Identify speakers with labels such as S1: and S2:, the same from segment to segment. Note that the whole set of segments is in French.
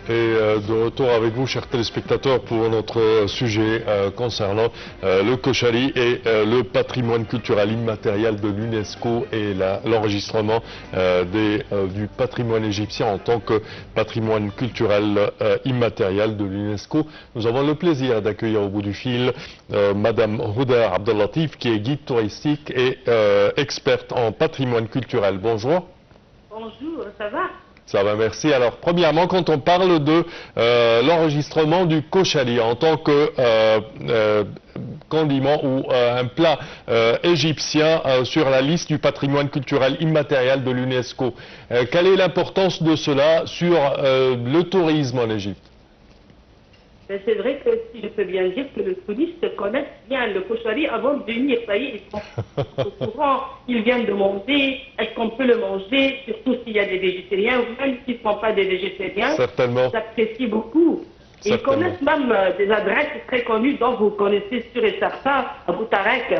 S1: De retour avec vous, chers téléspectateurs, pour notre sujet concernant le Koshali et le patrimoine culturel immatériel de l'UNESCO et l'enregistrement du patrimoine égyptien en tant que patrimoine culturel immatériel de l'UNESCO. Nous avons le plaisir d'accueillir au bout du fil Madame Houda Abdellatif, qui est guide touristique et experte en patrimoine culturel. Bonjour.
S2: Bonjour, ça va?
S1: Ça va, merci. Alors, premièrement, quand on parle de l'enregistrement du Koshali en tant que condiment ou un plat égyptien sur la liste du patrimoine culturel immatériel de l'UNESCO, quelle est l'importance de cela sur le tourisme en Égypte?
S2: C'est vrai que si je peux bien dire que les touristes connaissent bien le koshari avant de venir. Ça y est, ils sont au courant, ils viennent demander est-ce qu'on peut le manger, surtout s'il y a des végétariens ou même s'ils ne sont pas des végétariens.
S1: Certainement.
S2: Ils apprécient beaucoup. Et ils connaissent même des adresses très connues dont vous connaissez sûr et certain, à Boutarek.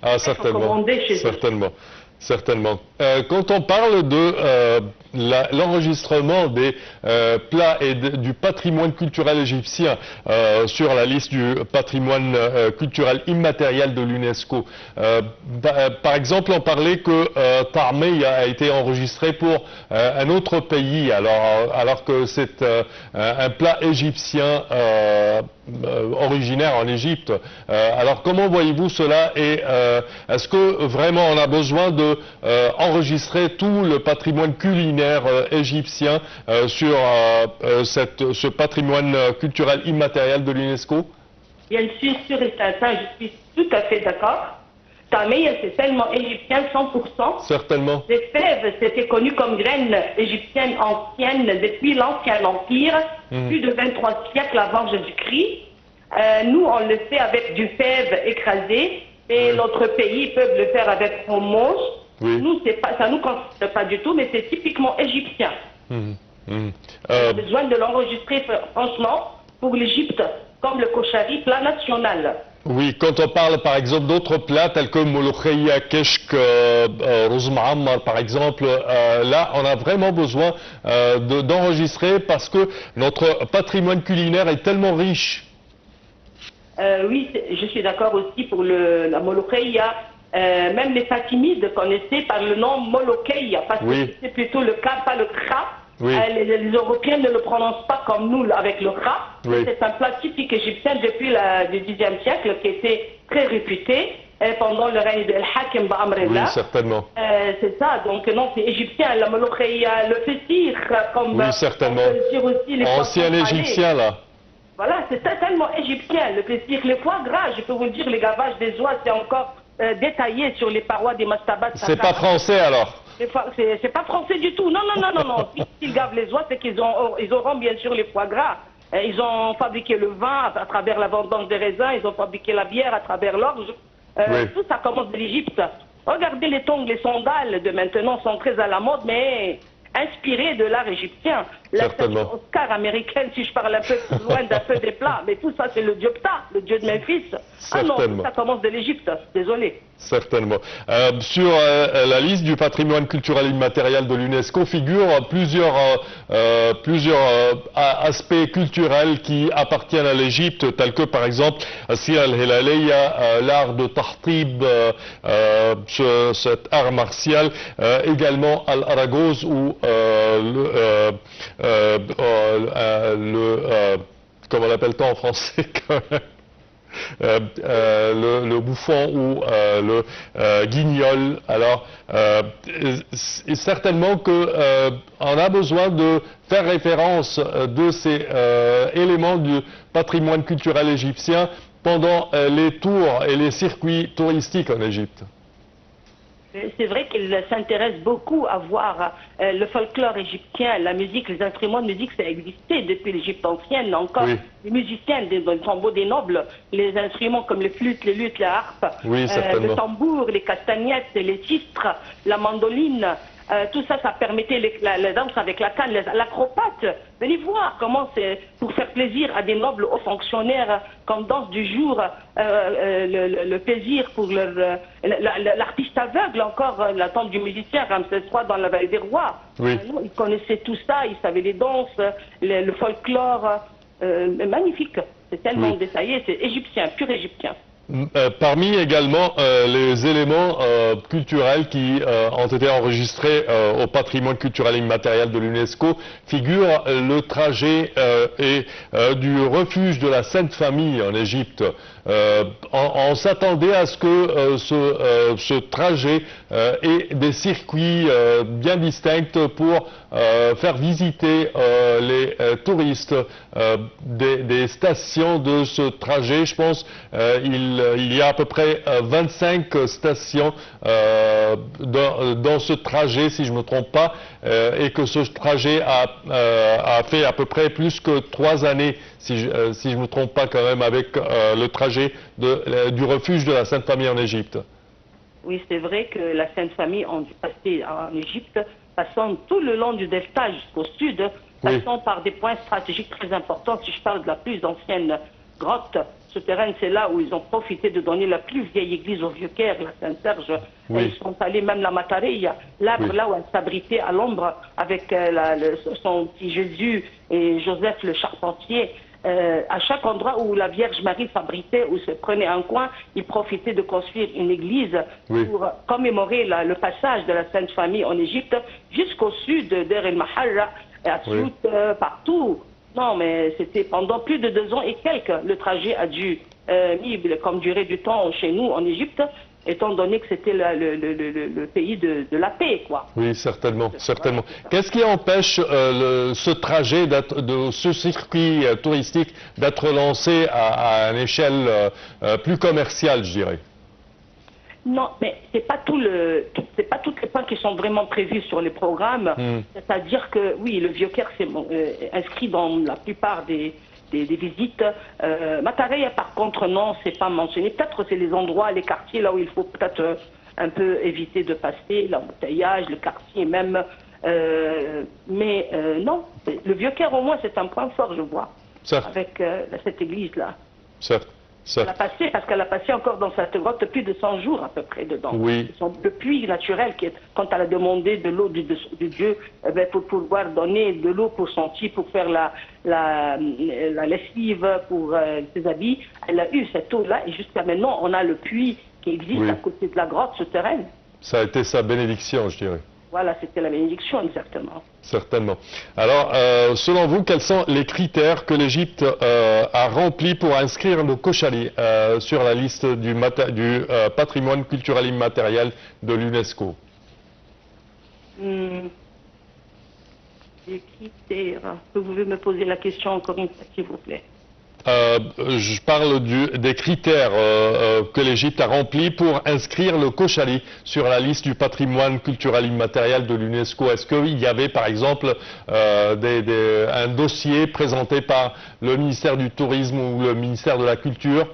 S1: Ah, certainement. Certainement. Certainement. Quand on parle de l'enregistrement des plats et du patrimoine culturel égyptien sur la liste du patrimoine culturel immatériel de l'UNESCO, par exemple, on parlait que Tarmey a été enregistré pour un autre pays, alors que c'est un plat égyptien originaire en Égypte. Alors comment voyez-vous cela et est-ce que vraiment on a besoin de enregistrer tout le patrimoine culinaire égyptien sur ce patrimoine culturel immatériel de l'UNESCO?
S2: Bien sûr et certain, je suis tout à fait d'accord. Tarmey, c'est tellement égyptien 100%.
S1: Certainement.
S2: Les fèves, c'était connu comme graines égyptiennes anciennes depuis l'Ancien Empire, plus de 23 siècles avant Jésus-Christ. Nous, on le fait avec du fève écrasé et l'autre pays peuvent le faire avec fromage. Nous, ça ne nous concerne pas du tout, mais c'est typiquement égyptien. On a besoin de l'enregistrer, franchement, pour l'Égypte, comme le koshari, plat national.
S1: Oui, quand on parle par exemple d'autres plats tels que molokhia, keshk, ruz ma'ammar par exemple, là on a vraiment besoin d'enregistrer parce que notre patrimoine culinaire est tellement riche.
S2: Oui, je suis d'accord aussi pour la molokhia. Même les Fatimides connaissaient par le nom molokhia, parce que c'est plutôt le K, pas le Kra. Les Européens ne le prononcent pas comme nous avec le Kra. C'est un plat typique égyptien depuis le Xe siècle qui était très réputé pendant le règne de Al-Hakim Ba'amrillah.
S1: Oui, certainement.
S2: C'est ça, donc non, c'est égyptien, la molokhia, le fessir, comme
S1: oui, certainement.
S2: on peut dire aussi les
S1: ancien égyptien là.
S2: Voilà, c'est totalement égyptien, le fessir, les foie gras, je peux vous dire, les gavages des oies, c'est encore détaillé sur les parois des mastabas.
S1: C'est pas français alors?
S2: C'est pas français du tout. Non. S'ils gavent les oies, c'est qu'ils auront bien sûr les foie gras. Ils ont fabriqué le vin à travers la vendange des raisins, ils ont fabriqué la bière à travers l'orge. Tout ça commence de l'Égypte. Regardez les tongs, les sandales de maintenant sont très à la mode, mais inspirés de l'art égyptien. La statue Oscar américaine, si je parle un peu plus loin d'un peu des plats, mais tout ça c'est le dieu Ptah, le dieu de Memphis. Ah non, tout ça commence de l'Égypte, désolé.
S1: Certainement. Sur la liste du patrimoine culturel immatériel de l'UNESCO figurent plusieurs aspects culturels qui appartiennent à l'Égypte, tels que par exemple Sir al-Hilaliya, l'art de Tahtib, cet art martial, également Al-Aragoz ou comment l'appelle-t-on en français le bouffon ou le guignol. Alors, certainement qu'on a besoin de faire référence de ces éléments du patrimoine culturel égyptien pendant les tours et les circuits touristiques en Égypte.
S2: C'est vrai qu'il s'intéresse beaucoup à voir le folklore égyptien, la musique, les instruments de musique, ça existait depuis l'Égypte ancienne encore. Les musiciens, des tombeaux des nobles, les instruments comme les flûtes, les luttes, la harpe, le tambour, les castagnettes, les sistres, la mandoline. tout ça, ça permettait la danse avec la canne, l'acropate. Venez voir comment c'est pour faire plaisir à des nobles hauts fonctionnaires comme danse du jour, le plaisir pour l'artiste aveugle encore, l'attente du musicien, Ramsès III dans la vallée des rois.
S1: Oui.
S2: Ils connaissaient tout ça, ils savaient les danses, le folklore, magnifique. C'est tellement détaillé, c'est égyptien, pur égyptien.
S1: Parmi également les éléments culturels qui ont été enregistrés au patrimoine culturel immatériel de l'UNESCO figure le trajet du refuge de la Sainte Famille en Égypte. On s'attendait à ce que ce trajet ait des circuits bien distincts pour faire visiter les touristes des stations de ce trajet. Je pense il y a à peu près 25 stations dans ce trajet, si je ne me trompe pas, et que ce trajet a fait à peu près plus que 3 années, si je ne me trompe pas quand même, avec le trajet du refuge de la Sainte Famille en Égypte.
S2: Oui, c'est vrai que la Sainte Famille ont dû passer en Égypte, passant tout le long du delta jusqu'au sud, passant par des points stratégiques très importants. Si je parle de la plus ancienne grotte souterraine, c'est là où ils ont profité de donner la plus vieille église au Vieux-Caire, la Saint-Serge. Ils sont allés même la Matareia, l'arbre là où elle s'abritait à l'ombre avec son petit Jésus et Joseph le charpentier. À chaque endroit où la Vierge Marie s'abritait ou se prenait un coin, ils profitaient de construire une église pour commémorer le passage de la Sainte Famille en Égypte jusqu'au sud d'Er el-Maharra, et à Sout, partout. Non, mais c'était pendant plus de 2 ans et quelques. Le trajet a dû comme durée du temps chez nous en Égypte, étant donné que c'était le pays de la paix, quoi.
S1: Oui, certainement, certainement. Qu'est-ce qui empêche ce trajet, ce circuit touristique d'être lancé à une échelle plus commerciale, je dirais?
S2: Non, mais c'est pas tous les points qui sont vraiment prévus sur les programmes. C'est-à-dire que oui, le Vieux-Caire s'est inscrit dans la plupart des visites. Matareia, par contre, non, c'est pas mentionné. Peut-être c'est les endroits, les quartiers là où il faut peut-être un peu éviter de passer, l'embouteillage, le quartier même. Mais non, le Vieux-Caire au moins c'est un point fort, je vois, avec cette église-là.
S1: Certes.
S2: Elle a passé, parce qu'elle a passé encore dans cette grotte plus de 100 jours à peu près dedans.
S1: Oui.
S2: Le puits naturel, quand elle a demandé de l'eau du Dieu, pour pouvoir donner de l'eau pour son petit, pour faire la lessive pour ses habits, elle a eu cette eau-là et jusqu'à maintenant on a le puits qui existe à côté de la grotte souterraine.
S1: Ça a été sa bénédiction, je dirais.
S2: Voilà, c'était la bénédiction, exactement.
S1: Certainement. Alors, selon vous, quels sont les critères que l'Égypte a remplis pour inscrire le Khoshali sur la liste du patrimoine culturel immatériel de l'UNESCO?
S2: Les critères. Vous pouvez me poser la question encore une fois, s'il vous plaît?
S1: Je parle des critères que l'Égypte a remplis pour inscrire le Khoshali sur la liste du patrimoine culturel immatériel de l'UNESCO. Est-ce qu'il y avait par exemple un dossier présenté par le ministère du Tourisme ou le ministère de la Culture?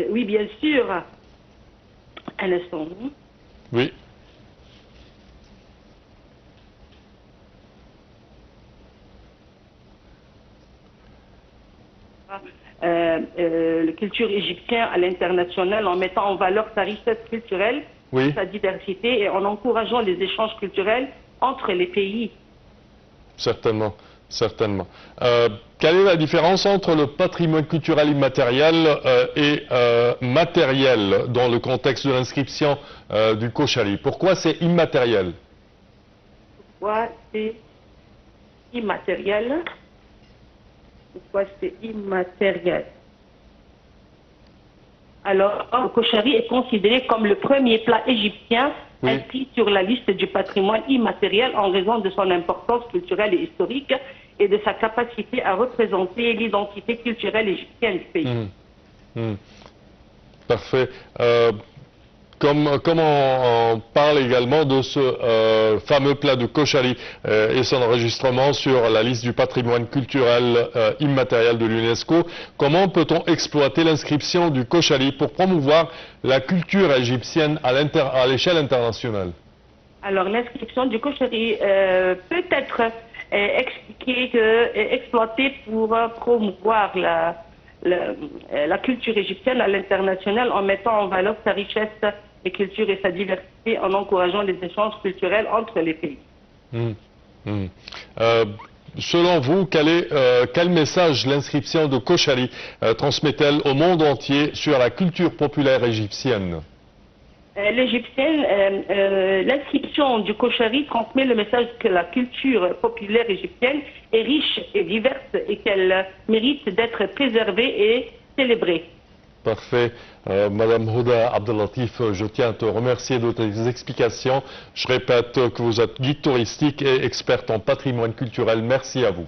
S2: Oui, bien sûr. Un instant.
S1: Oui.
S2: La culture égyptienne à l'international en mettant en valeur sa richesse culturelle, sa diversité et en encourageant les échanges culturels entre les pays.
S1: Certainement, certainement. Quelle est la différence entre le patrimoine culturel immatériel et matériel dans le contexte de l'inscription du Khoshali? Pourquoi c'est immatériel?
S2: Pourquoi c'est immatériel? Pourquoi c'est immatériel? Alors, le Khoshali est considéré comme le premier plat égyptien inscrit sur la liste du patrimoine immatériel en raison de son importance culturelle et historique et de sa capacité à représenter l'identité culturelle égyptienne du pays.
S1: Parfait. Comme on parle également de ce fameux plat de Khoshali et son enregistrement sur la liste du patrimoine culturel immatériel de l'UNESCO, comment peut-on exploiter l'inscription du Khoshali pour promouvoir la culture égyptienne à l'échelle internationale?
S2: Alors, l'inscription du Kochari peut être exploitée pour promouvoir la culture égyptienne à l'international en mettant en valeur sa richesse et culture et sa diversité en encourageant les échanges culturels entre les pays.
S1: Selon vous, quel message l'inscription de Kochari transmet-elle au monde entier sur la culture populaire égyptienne?
S2: L'inscription du Kochari transmet le message que la culture populaire égyptienne est riche et diverse et qu'elle mérite d'être préservée et célébrée.
S1: Parfait. Madame Houda Abdellatif, je tiens à te remercier de tes explications. Je répète que vous êtes guide touristique et experte en patrimoine culturel. Merci à vous.